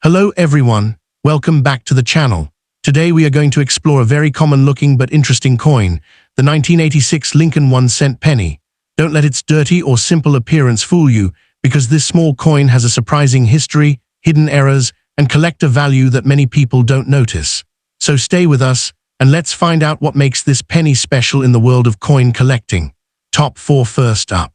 Hello everyone, welcome back to the channel. Today we are going to explore a very common looking but interesting coin, the 1986 Lincoln 1-cent penny. Don't let its dirty or simple appearance fool you, because this small coin has a surprising history, hidden errors, and collector value that many people don't notice. So stay with us, and let's find out what makes this penny special in the world of coin collecting. Top 4 first up.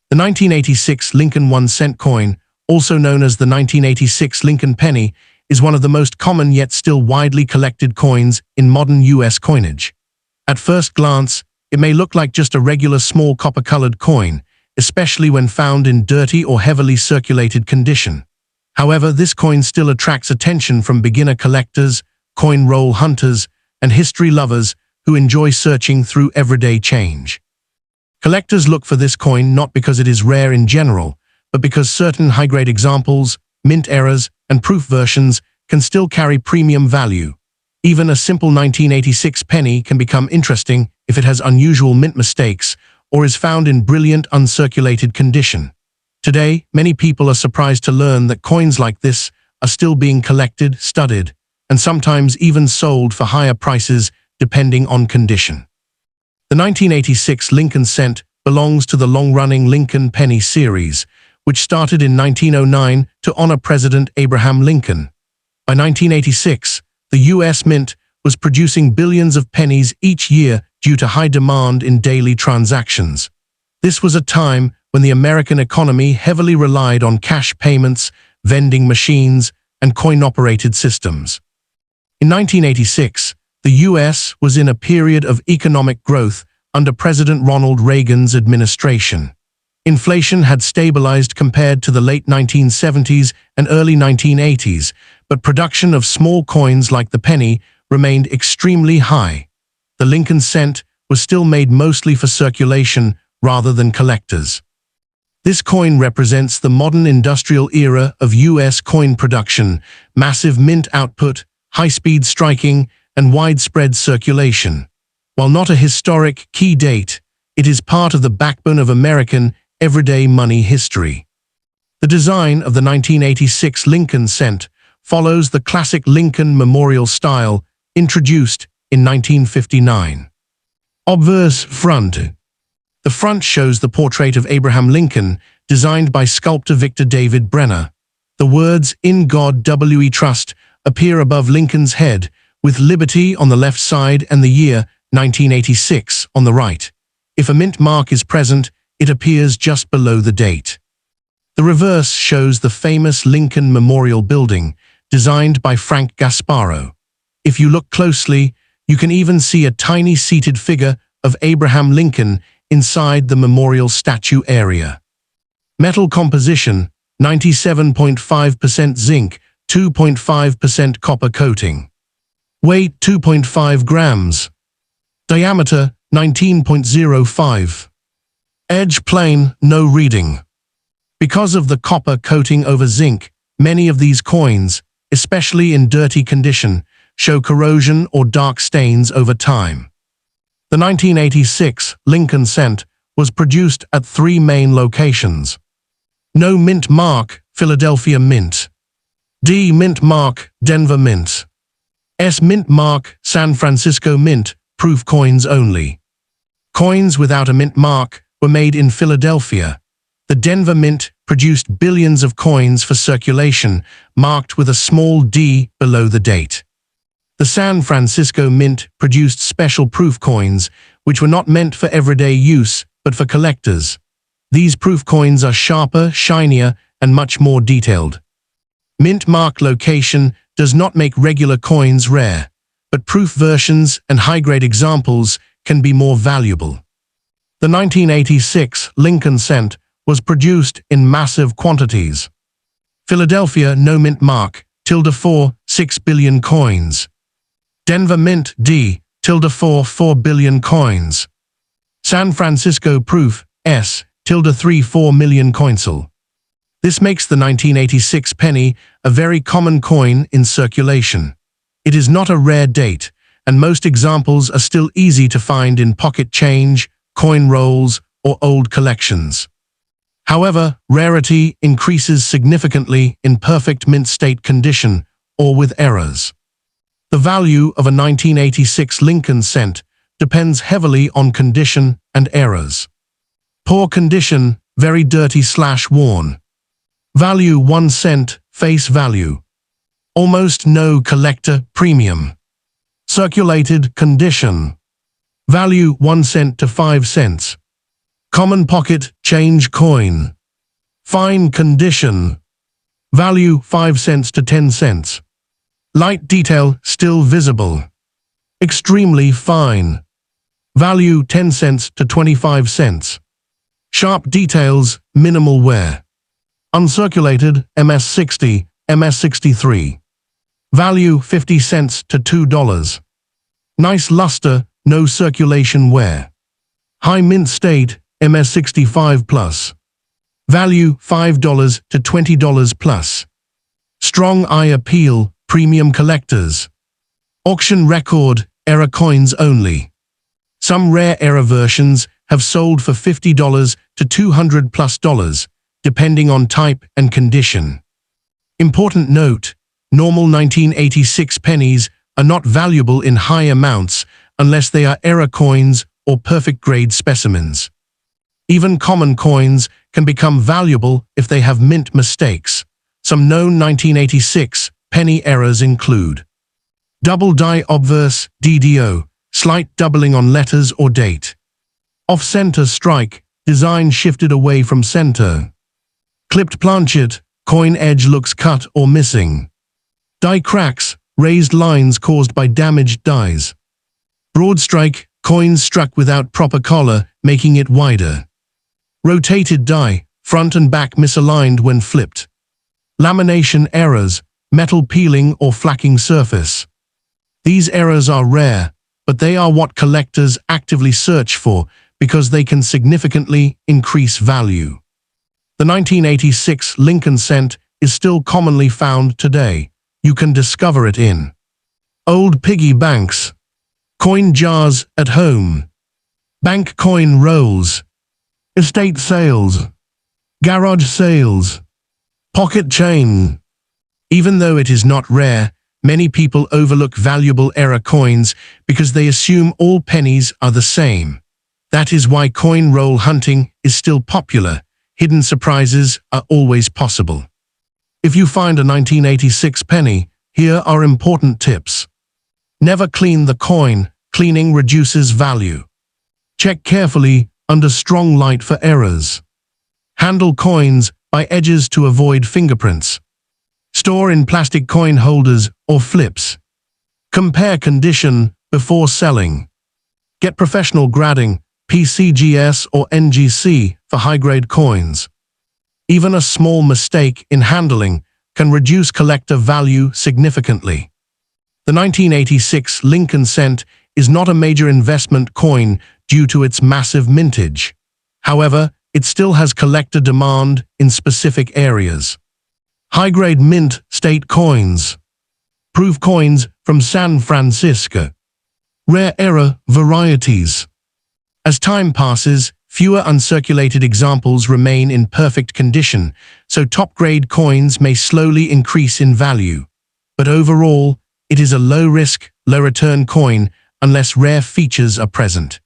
The 1986 Lincoln 1-cent coin, also known as the 1986 Lincoln penny, is one of the most common yet still widely collected coins in modern U.S. coinage. At first glance, it may look like just a regular small copper-colored coin, especially when found in dirty or heavily circulated condition. However, this coin still attracts attention from beginner collectors, coin roll hunters, and history lovers who enjoy searching through everyday change. Collectors look for this coin not because it is rare in general, but because certain high-grade examples, mint errors, and proof versions can still carry premium value. Even a simple 1986 penny can become interesting if it has unusual mint mistakes or is found in brilliant uncirculated condition. Today, many people are surprised to learn that coins like this are still being collected, studied, and sometimes even sold for higher prices depending on condition. The 1986 Lincoln cent belongs to the long-running Lincoln penny series, which started in 1909 to honor President Abraham Lincoln. By 1986, the U.S. Mint was producing billions of pennies each year due to high demand in daily transactions. This was a time when the American economy heavily relied on cash payments, vending machines, and coin-operated systems. In 1986, the U.S. was in a period of economic growth under President Ronald Reagan's administration. Inflation had stabilized compared to the late 1970s and early 1980s, but production of small coins like the penny remained extremely high. The Lincoln cent was still made mostly for circulation rather than collectors. This coin represents the modern industrial era of U.S. coin production, massive mint output, high-speed striking, and widespread circulation. While not a historic key date, it is part of the backbone of American everyday money history. The design of the 1986 Lincoln cent follows the classic Lincoln memorial style introduced in 1959. Obverse front. The front shows the portrait of Abraham Lincoln, designed by sculptor Victor David Brenner. The words "In God We Trust" appear above Lincoln's head, with liberty on the left side and the year 1986 on the right. If a mint mark is present, it appears just below the date. The reverse shows the famous Lincoln Memorial Building, designed by Frank Gasparro. If you look closely, you can even see a tiny seated figure of Abraham Lincoln inside the memorial statue area. Metal composition: 97.5% zinc, 2.5% copper coating. Weight: 2.5 grams. Diameter: 19.05. Edge plain, no reading. Because of the copper coating over zinc, many of these coins, especially in dirty condition, show corrosion or dark stains over time. The 1986 Lincoln cent was produced at 3 main locations. No mint mark, Philadelphia Mint. D mint mark, Denver Mint. S mint mark, San Francisco Mint, proof coins only. Coins without a mint mark were made in Philadelphia. The Denver Mint produced billions of coins for circulation, marked with a small d below the date. The San Francisco Mint produced special proof coins, which were not meant for everyday use, but for collectors. These proof coins are sharper, shinier, and much more detailed. Mint mark location does not make regular coins rare, but proof versions and high-grade examples can be more valuable. The 1986 Lincoln cent was produced in massive quantities. Philadelphia no mint mark, ~4, 6 billion coins. Denver Mint D~4, 4 billion coins. San Francisco proof S~3, 4 million coinsel. This makes the 1986 penny a very common coin in circulation. It is not a rare date, and most examples are still easy to find in pocket change, coin rolls, or old collections. However, rarity increases significantly in perfect mint state condition or with errors. The value of a 1986 Lincoln cent depends heavily on condition and errors. Poor condition, very dirty/worn. Value 1 cent, face value. Almost no collector premium. Circulated condition. Value 1 cent to 5 cents. Common pocket change coin. Fine condition. Value 5 cents to 10 cents. Light detail still visible. Extremely fine. Value 10 cents to 25 cents. Sharp details, minimal wear. Uncirculated, MS-60, MS-63. Value 50 cents to $2. Nice luster, no circulation wear. High mint state, MS-65 plus. Value $5 to $20 plus. Strong eye appeal, premium collectors. Auction record, error coins only. Some rare error versions have sold for $50 to $200 plus, depending on type and condition. Important note, normal 1986 pennies are not valuable in high amounts unless they are error coins or perfect grade specimens. Even common coins can become valuable if they have mint mistakes. Some known 1986 penny errors include double die obverse, DDO, slight doubling on letters or date. Off-center strike, design shifted away from center. Clipped planchet, coin edge looks cut or missing. Die cracks, raised lines caused by damaged dies. Broad strike, coins struck without proper collar, making it wider. Rotated die, front and back misaligned when flipped. Lamination errors, metal peeling or flacking surface. These errors are rare, but they are what collectors actively search for because they can significantly increase value. The 1986 Lincoln cent is still commonly found today. You can discover it in old piggy banks, coin jars at home, bank coin rolls, estate sales, garage sales, pocket chain. Even though it is not rare, many people overlook valuable error coins because they assume all pennies are the same. That is why coin roll hunting is still popular. Hidden surprises are always possible. If you find a 1986 penny, here are important tips. Never clean the coin. Cleaning reduces value. Check carefully under strong light for errors. Handle coins by edges to avoid fingerprints. Store in plastic coin holders or flips. Compare condition before selling. Get professional grading, PCGS or NGC, for high-grade coins. Even a small mistake in handling can reduce collector value significantly. The 1986 Lincoln cent is not a major investment coin due to its massive mintage. However, it still has collector demand in specific areas. High-grade mint state coins. Proof coins from San Francisco. Rare error varieties. As time passes, fewer uncirculated examples remain in perfect condition, so top-grade coins may slowly increase in value. But overall, it is a low-risk, low-return coin unless rare features are present.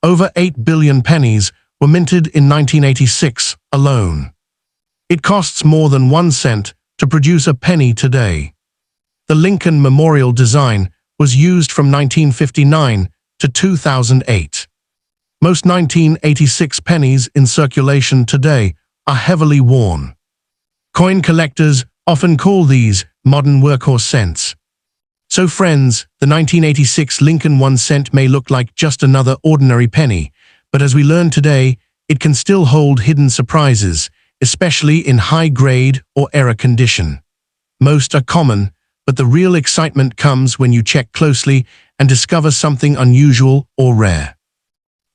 Over 8 billion pennies were minted in 1986 alone. It costs more than 1 cent to produce a penny today. The Lincoln Memorial design was used from 1959 to 2008. Most 1986 pennies in circulation today are heavily worn. Coin collectors often call these modern workhorse cents. So friends, the 1986 Lincoln 1 cent may look like just another ordinary penny, but as we learned today, it can still hold hidden surprises, especially in high-grade or error condition. Most are common, but the real excitement comes when you check closely and discover something unusual or rare.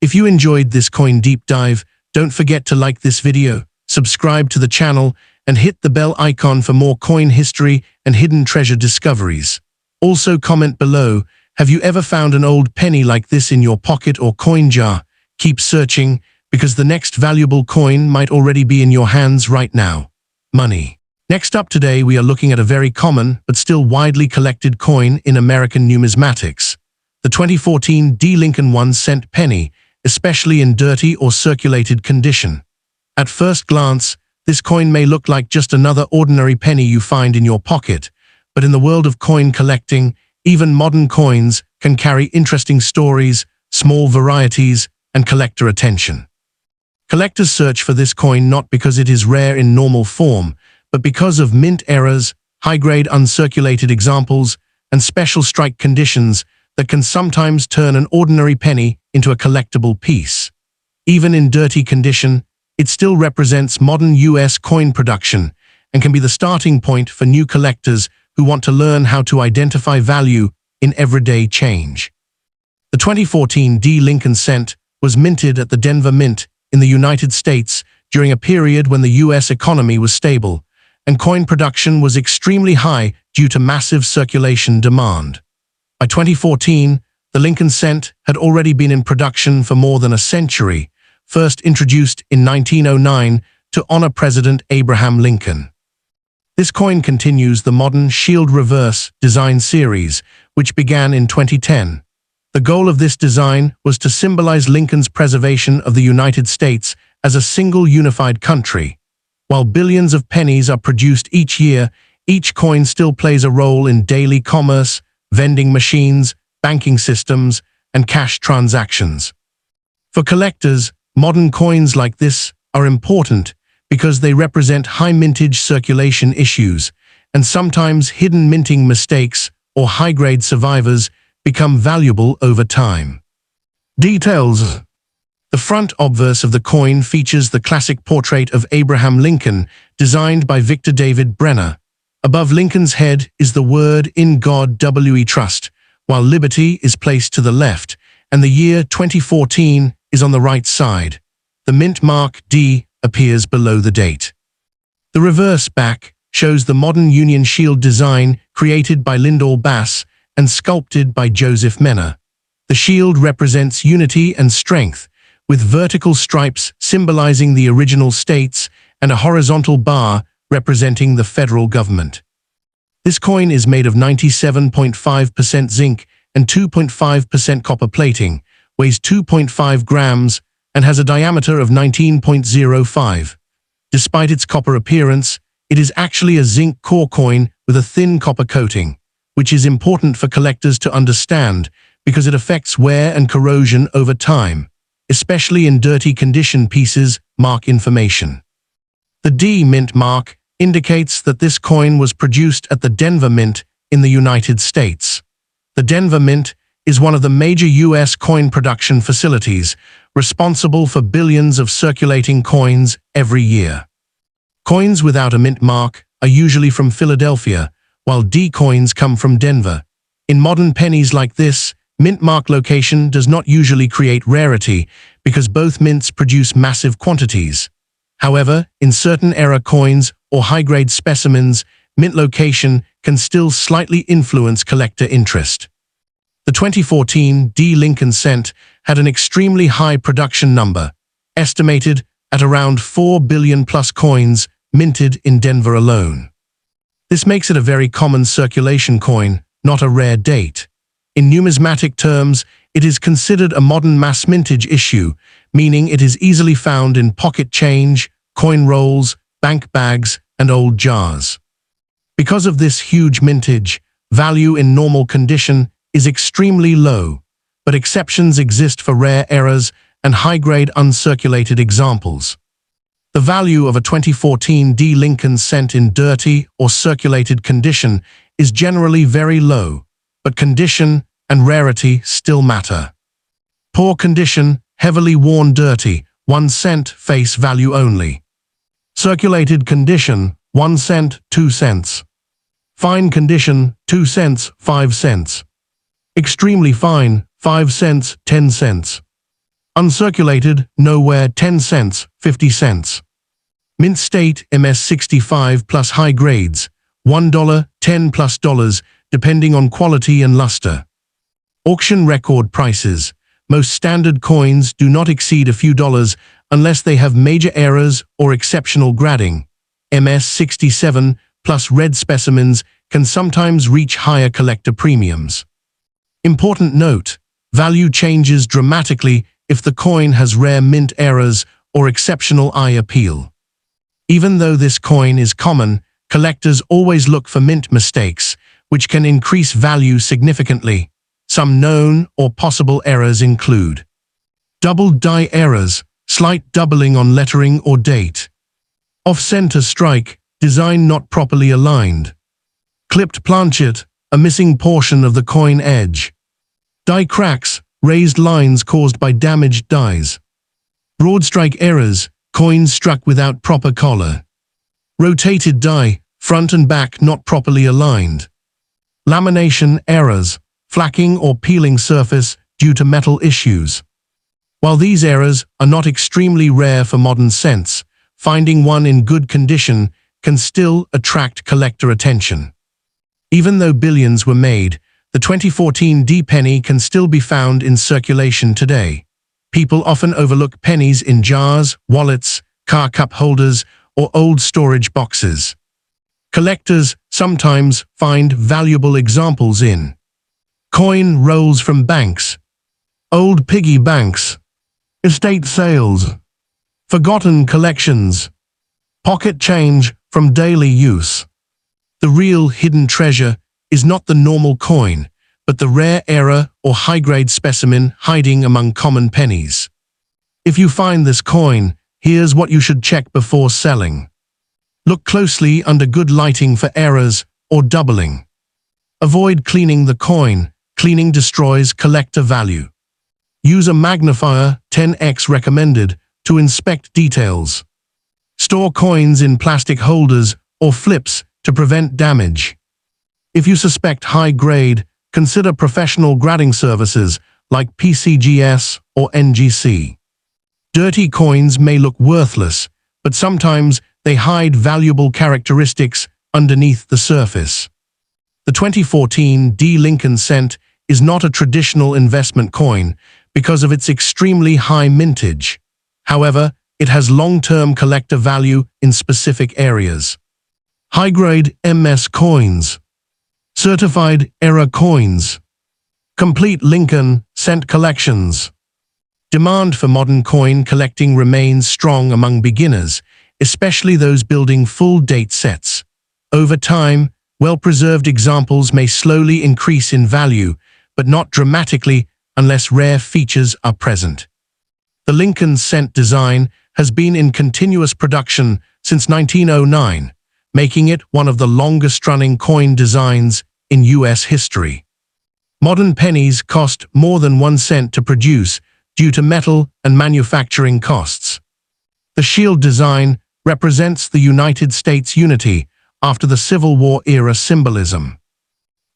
If you enjoyed this coin deep dive, don't forget to like this video, subscribe to the channel, and hit the bell icon for more coin history and hidden treasure discoveries. Also comment below, have you ever found an old penny like this in your pocket or coin jar? Keep searching, because the next valuable coin might already be in your hands right now. Money. Next up today, we are looking at a very common but still widely collected coin in American numismatics. The 2014 D. Lincoln 1-cent penny, especially in dirty or circulated condition. At first glance, this coin may look like just another ordinary penny you find in your pocket, but in the world of coin collecting, even modern coins can carry interesting stories, small varieties, and collector attention. Collectors search for this coin not because it is rare in normal form, but because of mint errors, high-grade uncirculated examples, and special strike conditions that can sometimes turn an ordinary penny into a collectible piece. Even in dirty condition, it still represents modern U.S. coin production and can be the starting point for new collectors who want to learn how to identify value in everyday change. The 2014 D. Lincoln cent was minted at the Denver Mint in the United States during a period when the U.S. economy was stable and coin production was extremely high due to massive circulation demand. By 2014, the Lincoln cent had already been in production for more than a century, first introduced in 1909 to honor President Abraham Lincoln. This coin continues the modern shield reverse design series, which began in 2010. The goal of this design was to symbolize Lincoln's preservation of the United States as a single unified country. While billions of pennies are produced each year, each coin still plays a role in daily commerce, vending machines, banking systems, and cash transactions. For collectors, modern coins like this are important because they represent high mintage circulation issues, and sometimes hidden minting mistakes or high-grade survivors become valuable over time. Details. The front obverse of the coin features the classic portrait of Abraham Lincoln, designed by Victor David Brenner. Above Lincoln's head is the word "In God We Trust," while liberty is placed to the left, and the year 2014 is on the right side. The mint mark D appears below the date. The reverse back shows the modern Union Shield design created by Lyndall Bass and sculpted by Joseph Menner. The shield represents unity and strength, with vertical stripes symbolizing the original states and a horizontal bar representing the federal government. This coin is made of 97.5% zinc and 2.5% copper plating, weighs 2.5 grams, and has a diameter of 19.05. Despite its copper appearance, it is actually a zinc core coin with a thin copper coating, which is important for collectors to understand because it affects wear and corrosion over time, especially in dirty condition pieces mark information. The D mint mark indicates that this coin was produced at the Denver Mint in the United States. The Denver Mint is one of the major U.S. coin production facilities, responsible for billions of circulating coins every year. Coins without a mint mark are usually from Philadelphia, while D coins come from Denver. In modern pennies like this, mint mark location does not usually create rarity because both mints produce massive quantities. However, in certain era coins or high-grade specimens, mint location can still slightly influence collector interest. The 2014 D. Lincoln cent had an extremely high production number, estimated at around 4 billion plus coins minted in Denver alone. This makes it a very common circulation coin, not a rare date. In numismatic terms, it is considered a modern mass mintage issue, meaning it is easily found in pocket change, coin rolls, bank bags, and old jars. Because of this huge mintage, value in normal condition is extremely low, but exceptions exist for rare errors and high-grade uncirculated examples. The value of a 2014 D. Lincoln cent in dirty or circulated condition is generally very low, but condition and rarity still matter. Poor condition, heavily worn dirty, 1 cent face value only. Circulated condition, 1 cent, 2 cents. Fine condition, 2 cents, 5 cents. Extremely fine, 5 cents, 10 cents. Uncirculated, nowhere, 10 cents, 50 cents. Mint state, MS65 plus high grades, $1, $10+, depending on quality and luster. Auction record prices. Most standard coins do not exceed a few dollars unless they have major errors or exceptional grading. MS-67 plus red specimens can sometimes reach higher collector premiums. Important note: value changes dramatically if the coin has rare mint errors or exceptional eye appeal. Even though this coin is common, collectors always look for mint mistakes, which can increase value significantly. Some known or possible errors include double die errors, slight doubling on lettering or date, off-center strike, design not properly aligned, clipped planchet, a missing portion of the coin edge, die cracks, raised lines caused by damaged dies, broad strike errors, coins struck without proper collar, rotated die, front and back not properly aligned, lamination errors, flacking or peeling surface due to metal issues. While these errors are not extremely rare for modern cents, finding one in good condition can still attract collector attention. Even though billions were made, the 2014 D-penny can still be found in circulation today. People often overlook pennies in jars, wallets, car cup holders, or old storage boxes. Collectors sometimes find valuable examples in coin rolls from banks, old piggy banks, estate sales, forgotten collections, pocket change from daily use. The real hidden treasure is not the normal coin, but the rare error or high-grade specimen hiding among common pennies. If you find this coin, here's what you should check before selling. Look closely under good lighting for errors or doubling. Avoid cleaning the coin. Cleaning destroys collector value. Use a magnifier, 10x recommended, to inspect details. Store coins in plastic holders or flips to prevent damage. If you suspect high grade, consider professional grading services like PCGS or NGC. Dirty coins may look worthless, but sometimes they hide valuable characteristics underneath the surface. The 2014 D. Lincoln cent is not a traditional investment coin because of its extremely high mintage. However, it has long-term collector value in specific areas. High-grade MS coins, certified error coins, complete Lincoln cent collections. Demand for modern coin collecting remains strong among beginners, especially those building full-date sets. Over time, well-preserved examples may slowly increase in value, but not dramatically unless rare features are present. The Lincoln cent design has been in continuous production since 1909, making it one of the longest-running coin designs in U.S. history. Modern pennies cost more than 1 cent to produce due to metal and manufacturing costs. The shield design represents the United States unity after the Civil War era symbolism.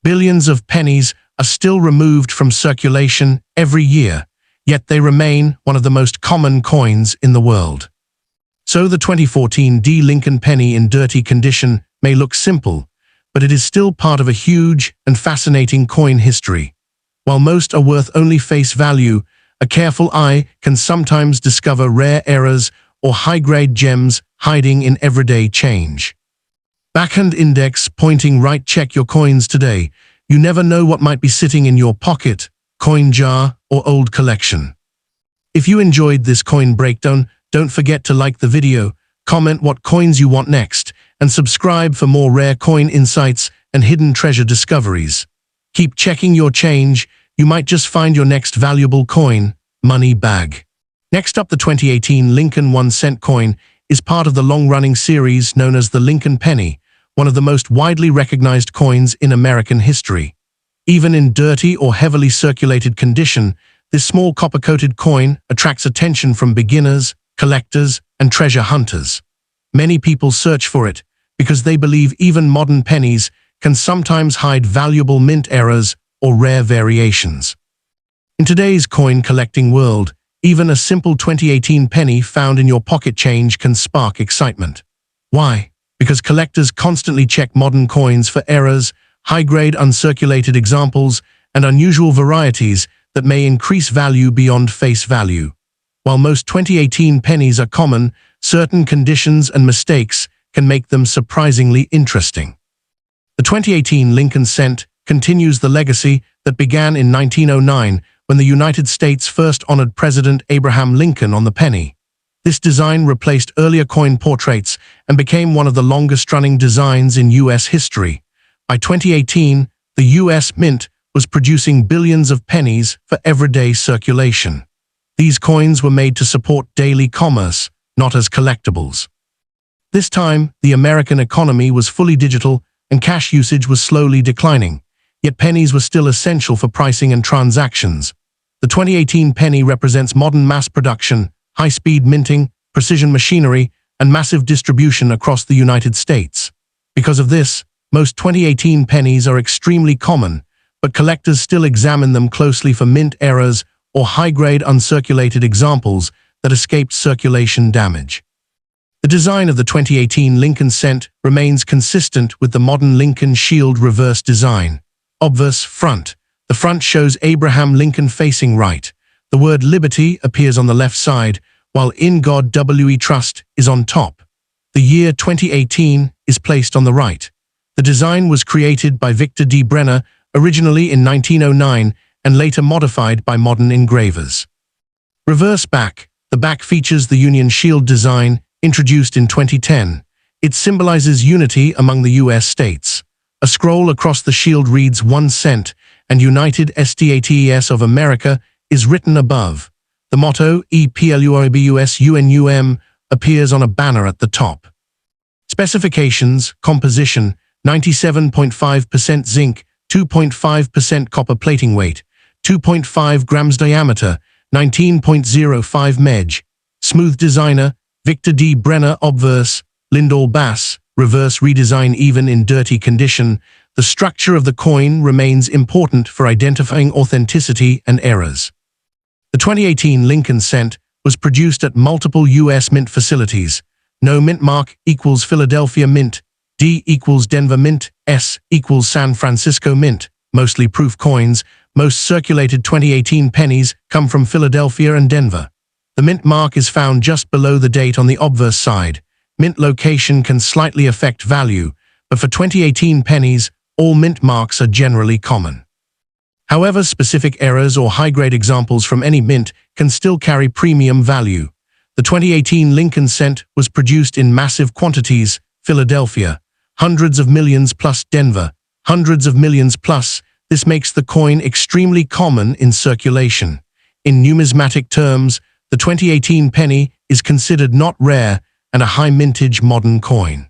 Billions of pennies are still removed from circulation every year, yet they remain one of the most common coins in the world. So the 2014 D. Lincoln penny in dirty condition may look simple, but it is still part of a huge and fascinating coin history. While most are worth only face value, a careful eye can sometimes discover rare errors or high-grade gems hiding in everyday change. Backhand index pointing right. Check your coins today. You never know what might be sitting in your pocket, coin jar, or old collection. If you enjoyed this coin breakdown, don't forget to like the video, comment what coins you want next, and subscribe for more rare coin insights and hidden treasure discoveries. Keep checking your change. You might just find your next valuable coin, money bag. Next up, the 2018 Lincoln 1 cent coin is part of the long-running series known as the Lincoln penny, one of the most widely recognized coins in American history. Even in dirty or heavily circulated condition, this small copper-coated coin attracts attention from beginners, collectors, and treasure hunters. Many people search for it because they believe even modern pennies can sometimes hide valuable mint errors or rare variations. In today's coin collecting world, even a simple 2018 penny found in your pocket change can spark excitement. Why? Because collectors constantly check modern coins for errors, high-grade uncirculated examples, and unusual varieties that may increase value beyond face value. While most 2018 pennies are common, certain conditions and mistakes can make them surprisingly interesting. The 2018 Lincoln cent continues the legacy that began in 1909 when the United States first honored President Abraham Lincoln on the penny. This design replaced earlier coin portraits and became one of the longest-running designs in U.S. history. By 2018, the U.S. Mint was producing billions of pennies for everyday circulation. These coins were made to support daily commerce, not as collectibles. This time, the American economy was fully digital and cash usage was slowly declining, yet pennies were still essential for pricing and transactions. The 2018 penny represents modern mass production, high-speed minting, precision machinery, and massive distribution across the United States. Because of this, most 2018 pennies are extremely common, but collectors still examine them closely for mint errors or high-grade uncirculated examples that escaped circulation damage. The design of the 2018 Lincoln cent remains consistent with the modern Lincoln Shield reverse design. Obverse front. The front shows Abraham Lincoln facing right. The word liberty appears on the left side, while In God We Trust is on top. The year 2018 is placed on the right. The design was created by Victor D. Brenner originally in 1909 and later modified by modern engravers. Reverse back. The back features the Union Shield design introduced in 2010. It symbolizes unity among the U.S. states. A scroll across the shield reads 1 cent, and United States of America is written above. The motto, EPLUIBUSUNUM, appears on a banner at the top. Specifications, composition, 97.5% zinc, 2.5% copper plating weight, 2.5 grams diameter, 19.05 mej. Smooth designer, Victor D. Brenner obverse, Lindall Bass, reverse redesign even in dirty condition. The structure of the coin remains important for identifying authenticity and errors. The 2018 Lincoln cent was produced at multiple U.S. Mint facilities. No mint mark equals Philadelphia Mint, D equals Denver Mint, S equals San Francisco Mint. Mostly proof coins, most circulated 2018 pennies come from Philadelphia and Denver. The mint mark is found just below the date on the obverse side. Mint location can slightly affect value, but for 2018 pennies, all mint marks are generally common. However, specific errors or high-grade examples from any mint can still carry premium value. The 2018 Lincoln cent was produced in massive quantities, Philadelphia, hundreds of millions plus Denver, hundreds of millions plus. This makes the coin extremely common in circulation. In numismatic terms, the 2018 penny is considered not rare and a high-mintage modern coin.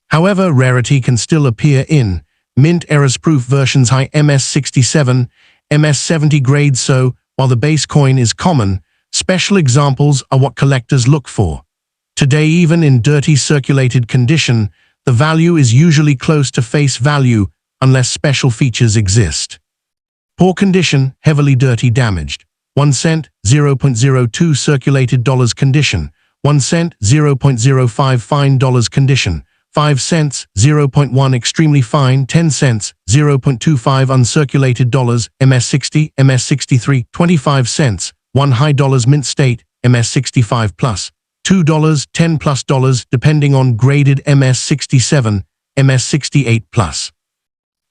However, rarity can still appear in mint errors-proof versions high MS67, MS70 grade. So, while the base coin is common, special examples are what collectors look for. Today, even in dirty circulated condition, the value is usually close to face value unless special features exist. Poor condition, heavily dirty, damaged. 1 cent, 0.02 circulated dollars condition. 1 cent, 0.05 fine dollars condition. 5 cents, 0.1 extremely fine. 10 cents, 0.25 uncirculated dollars, MS60, MS63. 25 cents, 1 high dollars mint state, MS65 plus. $2, 10 plus dollars, depending on graded MS67, MS68 plus.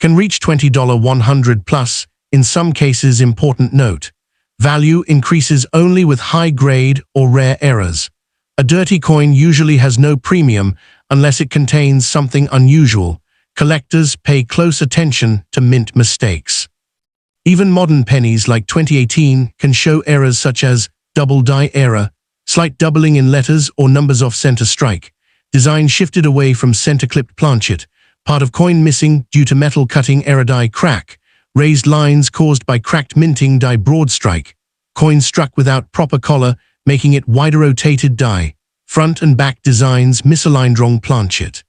Can reach $20 100 plus, in some cases. Important note. Value increases only with high-grade or rare errors. A dirty coin usually has no premium unless it contains something unusual. Collectors pay close attention to mint mistakes. Even modern pennies like 2018 can show errors such as double die error, slight doubling in letters or numbers off center strike, design shifted away from center-clipped planchet, part of coin missing due to metal cutting error die crack, raised lines caused by cracked minting die broad strike, coin struck without proper collar, making it wider rotated die, front and back designs misaligned wrong planchet.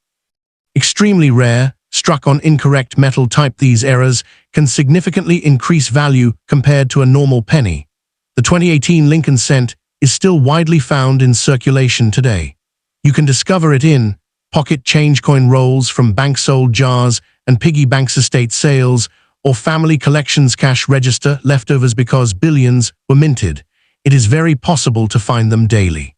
Extremely rare, struck on incorrect metal type. These errors can significantly increase value compared to a normal penny. The 2018 Lincoln cent is still widely found in circulation today. You can discover it in pocket change coin rolls from bank-sold jars and piggy banks estate sales, or family collections cash register leftovers because billions were minted. it is very possible to find them daily.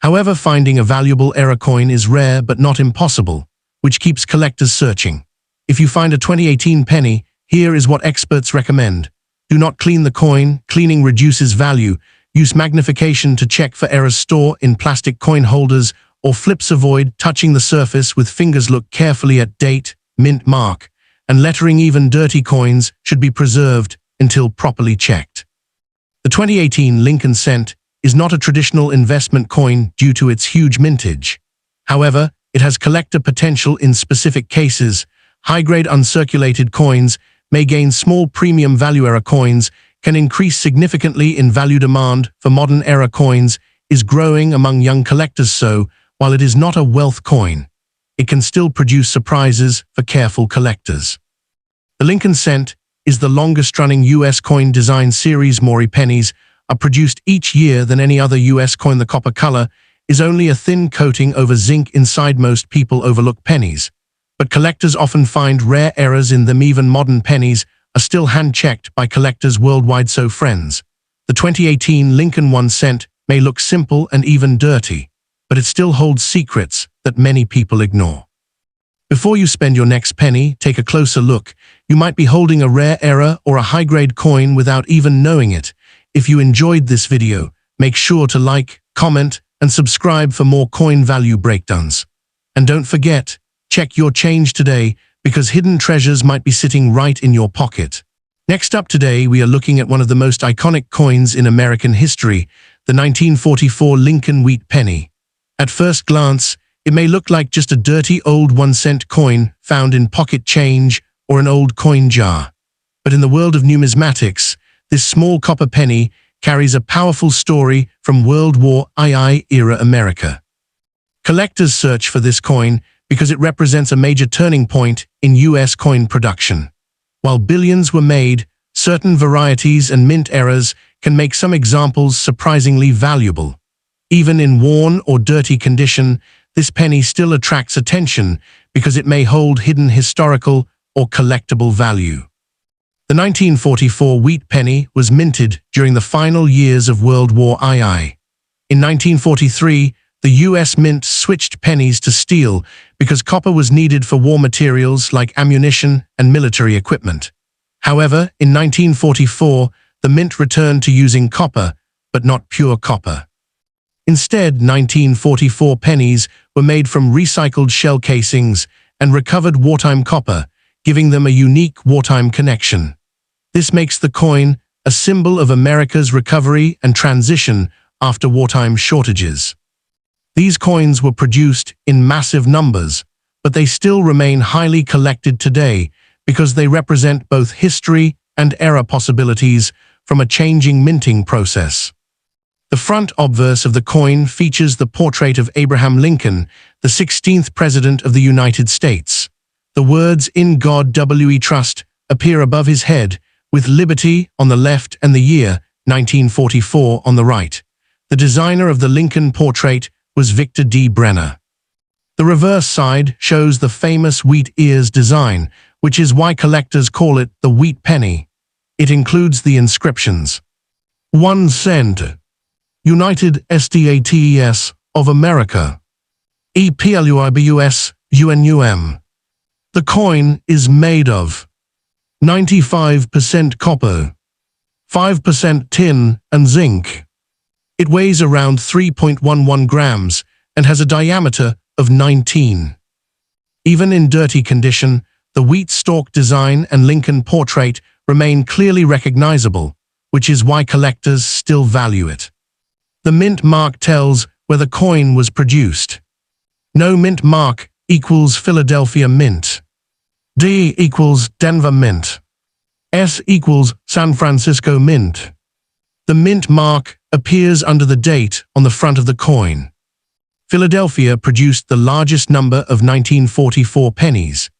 However, finding a valuable error coin is rare but not impossible, which keeps collectors searching. If you find a 2018 penny, here is what experts recommend. Do not clean the coin. Cleaning reduces value. Use magnification to check for errors. Store in plastic coin holders or flips. Avoid touching the surface with fingers. Look carefully at date, mint mark, and lettering. Even dirty coins should be preserved until properly checked. The 2018 Lincoln cent is not a traditional investment coin due to its huge mintage. However, it has collector potential in specific cases. High-grade uncirculated coins may gain small premium value. Error coins can increase significantly in value. Demand for modern error coins is growing among young collectors, so while it is not a wealth coin, it can still produce surprises for careful collectors. The Lincoln cent is the longest-running U.S. coin design series. More pennies are produced each year than any other U.S. coin. The copper color is only a thin coating over zinc inside. Most people overlook pennies, but collectors often find rare errors in them. Even modern pennies are still hand-checked by collectors worldwide. So friends, the 2018 Lincoln 1 cent may look simple and even dirty, but it still holds secrets that many people ignore. Before you spend your next penny, take a closer look. You might be holding a rare error or a high-grade coin without even knowing it. If you enjoyed this video, make sure to like, comment, and subscribe for more coin value breakdowns. And don't forget, check your change today, because hidden treasures might be sitting right in your pocket. Next up today, we are looking at one of the most iconic coins in American history, the 1944 Lincoln wheat penny. At first glance, it may look like just a dirty old 1-cent coin found in pocket change or an old coin jar. But in the world of numismatics, this small copper penny carries a powerful story from World War II era America. Collectors search for this coin because it represents a major turning point in U.S. coin production. While billions were made, certain varieties and mint errors can make some examples surprisingly valuable. Even in worn or dirty condition, this penny still attracts attention because it may hold hidden historical or collectible value. The 1944 wheat penny was minted during the final years of World War II. In 1943, the U.S. Mint switched pennies to steel because copper was needed for war materials like ammunition and military equipment. However, in 1944, the Mint returned to using copper, but not pure copper. Instead, 1944 pennies were made from recycled shell casings and recovered wartime copper, giving them a unique wartime connection. This makes the coin a symbol of America's recovery and transition after wartime shortages. These coins were produced in massive numbers, but they still remain highly collected today because they represent both history and era possibilities from a changing minting process. The front obverse of the coin features the portrait of Abraham Lincoln, the 16th President of the United States. The words "In God We Trust" appear above his head, with liberty on the left and the year, 1944, on the right. The designer of the Lincoln portrait was Victor D. Brenner. The reverse side shows the famous wheat ears design, which is why collectors call it the wheat penny. It includes the inscriptions: 1 cent, United States of America, EPLUIBUS UNUM. The coin is made of 95% copper, 5% tin and zinc. It weighs around 3.11 grams and has a diameter of 19. Even in dirty condition, the wheat stalk design and Lincoln portrait remain clearly recognizable, which is why collectors still value it. The mint mark tells where the coin was produced. No mint mark equals Philadelphia Mint. D equals Denver Mint. S equals San Francisco Mint. The mint mark appears under the date on the front of the coin. Philadelphia produced the largest number of 1944 pennies.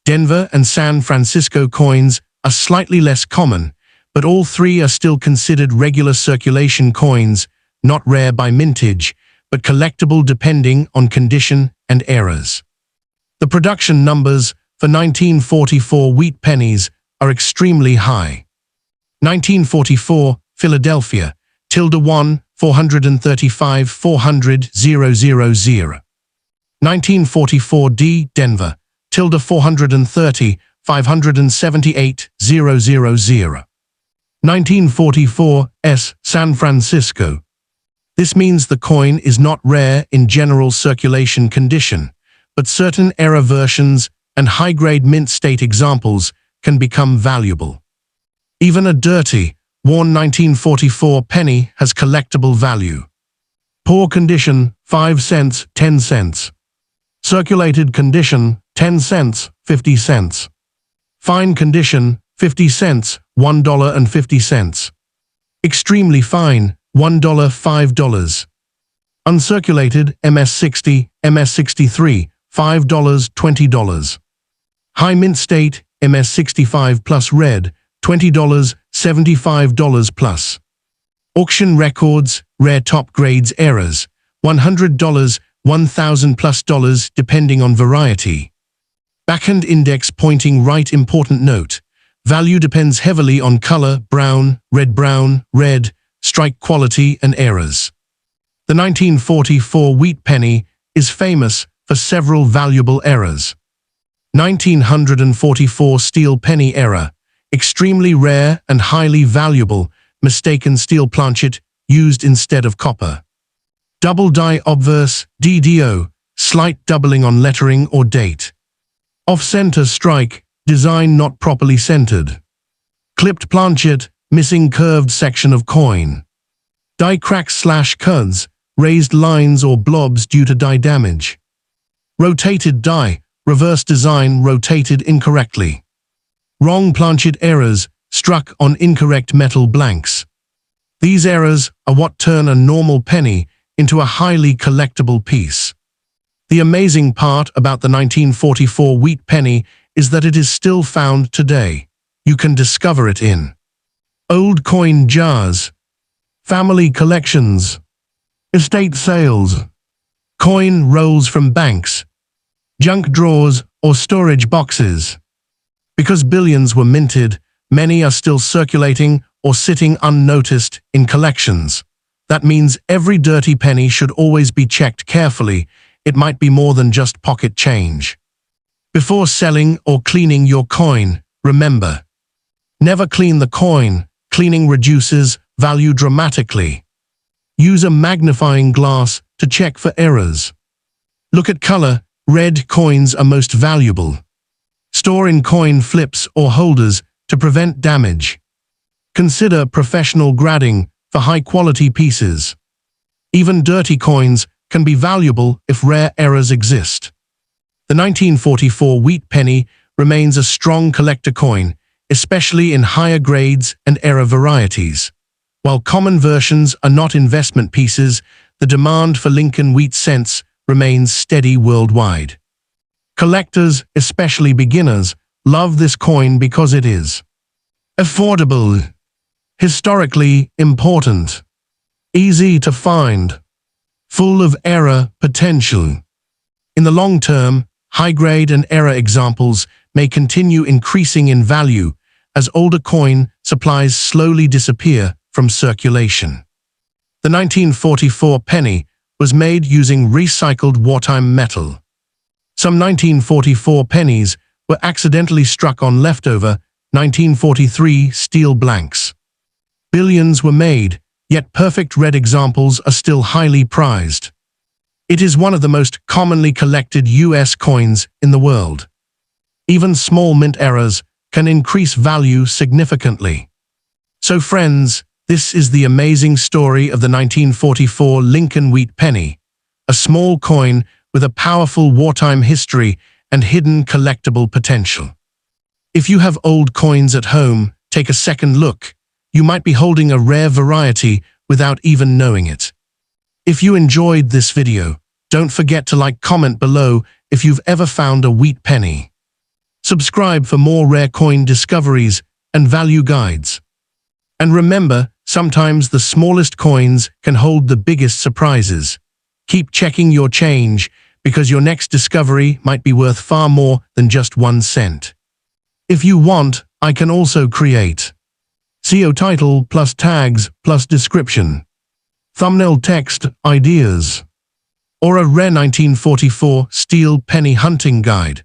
Denver and San Francisco coins are slightly less common, but all three are still considered regular circulation coins, not rare by mintage, but collectible depending on condition and eras. The production numbers for 1944 wheat pennies are extremely high. 1944, Philadelphia, 1 435 400 000. 1944 D. Denver, 430 578 000. 1944 S. San Francisco. This means the coin is not rare in general circulation condition, but certain error versions and high-grade mint state examples can become valuable. Even a dirty, worn 1944 penny has collectible value. Poor condition, 5 cents, 10 cents. Circulated condition, 10 cents, 50 cents. Fine condition, 50 cents, $1.50. Extremely fine, $1, $5. Uncirculated, MS60, MS63, $5, $20. High mint state, MS65 plus red, $20, $75 plus. Auction records, rare top grades errors, $100, $1,000 plus dollars depending on variety. Backhand index pointing right. Important note. Value depends heavily on color, brown, red, strike quality and errors. The 1944 wheat penny is famous for several valuable errors. 1944 steel penny error, extremely rare and highly valuable, mistaken steel planchet used instead of copper. Double die obverse, DDO, slight doubling on lettering or date. Off-center strike, design not properly centered. Clipped planchet, missing curved section of coin. Die cracks / cuts, raised lines or blobs due to die damage. Rotated die, reverse design rotated incorrectly. Wrong planchet errors, struck on incorrect metal blanks. These errors are what turn a normal penny into a highly collectible piece. The amazing part about the 1944 wheat penny is that it is still found today. You can discover it in old coin jars, family collections, estate sales, coin rolls from banks, junk drawers, or storage boxes. Because billions were minted, many are still circulating or sitting unnoticed in collections. That means every dirty penny should always be checked carefully. It might be more than just pocket change. Before selling or cleaning your coin, remember, never clean the coin. Cleaning reduces value dramatically. Use a magnifying glass to check for errors. Look at color. Red coins are most valuable. Store in coin flips or holders to prevent damage. Consider professional grading for high-quality pieces. Even dirty coins can be valuable if rare errors exist. The 1944 wheat penny remains a strong collector coin, especially in higher grades and error varieties. While common versions are not investment pieces, the demand for Lincoln wheat cents remains steady worldwide. Collectors, especially beginners, love this coin because it is affordable, historically important, easy to find, full of error potential. In the long term, high-grade and error examples may continue increasing in value as older coin supplies slowly disappear from circulation. The 1944 penny was made using recycled wartime metal. Some 1944 pennies were accidentally struck on leftover 1943 steel blanks. Billions were made, yet perfect red examples are still highly prized. It is one of the most commonly collected U.S. coins in the world. Even small mint errors can increase value significantly. So friends, this is the amazing story of the 1944 Lincoln wheat penny, a small coin with a powerful wartime history and hidden collectible potential. If you have old coins at home, take a second look. You might be holding a rare variety without even knowing it. If you enjoyed this video, don't forget to comment below if you've ever found a wheat penny. Subscribe for more rare coin discoveries and value guides. And remember, sometimes the smallest coins can hold the biggest surprises. Keep checking your change because your next discovery might be worth far more than just 1 cent. If you want, I can also create SEO title plus tags plus description. Thumbnail text, ideas. Or a rare 1944 steel penny hunting guide.